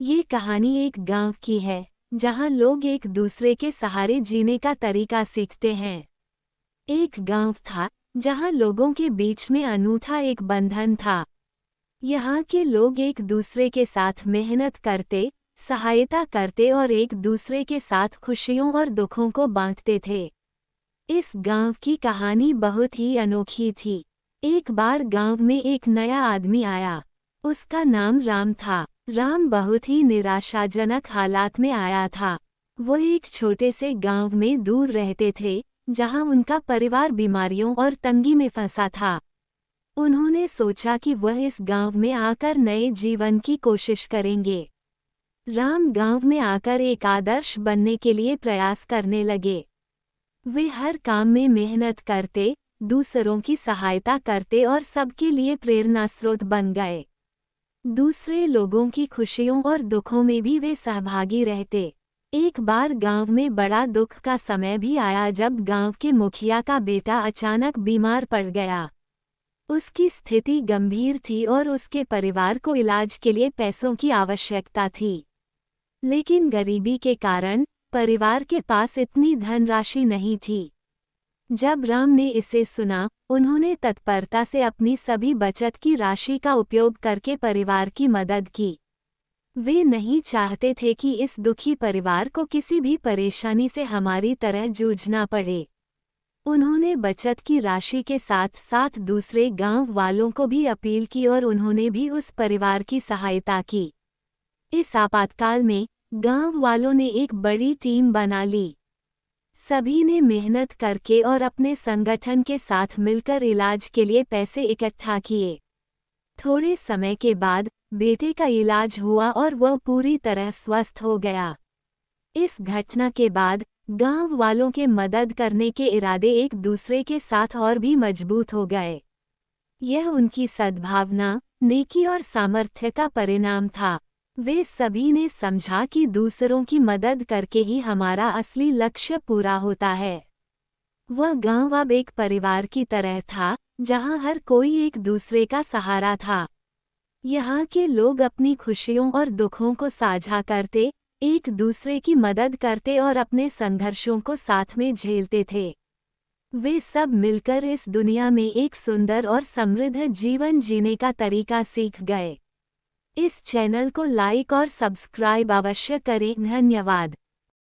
ये कहानी एक गांव की है, जहां लोग एक दूसरे के सहारे जीने का तरीका सीखते हैं। एक गांव था, जहां लोगों के बीच में अनूठा एक बंधन था। यहाँ के लोग एक दूसरे के साथ मेहनत करते, सहायता करते और एक दूसरे के साथ खुशियों और दुखों को बांटते थे। इस गांव की कहानी बहुत ही अनोखी थी। एक बार गांव में एक नया आदमी आया। उसका नाम राम था। राम बहुत ही निराशाजनक हालात में आया था। वो एक छोटे से गांव में दूर रहते थे, जहां उनका परिवार बीमारियों और तंगी में फंसा था। उन्होंने सोचा कि वह इस गांव में आकर नए जीवन की कोशिश करेंगे। राम गांव में आकर एक आदर्श बनने के लिए प्रयास करने लगे। वे हर काम में मेहनत करते, दूसरों की सहायता करते और सबके लिए प्रेरणा स्रोत बन गए। दूसरे लोगों की खुशियों और दुखों में भी वे सहभागी रहते। एक बार गांव में बड़ा दुख का समय भी आया जब गांव के मुखिया का बेटा अचानक बीमार पड़ गया। उसकी स्थिति गंभीर थी और उसके परिवार को इलाज के लिए पैसों की आवश्यकता थी। लेकिन गरीबी के कारण परिवार के पास इतनी धनराशि नहीं थी। जब राम ने इसे सुना, उन्होंने तत्परता से अपनी सभी बचत की राशि का उपयोग करके परिवार की मदद की। वे नहीं चाहते थे कि इस दुखी परिवार को किसी भी परेशानी से हमारी तरह जूझना पड़े। उन्होंने बचत की राशि के साथ साथ दूसरे गांव वालों को भी अपील की और उन्होंने भी उस परिवार की सहायता की। इस आपातकाल में गांव वालों ने एक बड़ी टीम बना ली। सभी ने मेहनत करके और अपने संगठन के साथ मिलकर इलाज के लिए पैसे इकट्ठा किए। थोड़े समय के बाद बेटे का इलाज हुआ और वह पूरी तरह स्वस्थ हो गया। इस घटना के बाद गांव वालों के मदद करने के इरादे एक दूसरे के साथ और भी मजबूत हो गए। यह उनकी सद्भावना, नेकी और सामर्थ्य का परिणाम था। वे सभी ने समझा कि दूसरों की मदद करके ही हमारा असली लक्ष्य पूरा होता है। वह गांव अब एक परिवार की तरह था, जहां हर कोई एक दूसरे का सहारा था। यहाँ के लोग अपनी खुशियों और दुखों को साझा करते, एक दूसरे की मदद करते और अपने संघर्षों को साथ में झेलते थे। वे सब मिलकर इस दुनिया में एक सुंदर और समृद्ध जीवन जीने का तरीका सीख गए। इस चैनल को लाइक और सब्सक्राइब अवश्य करें। धन्यवाद।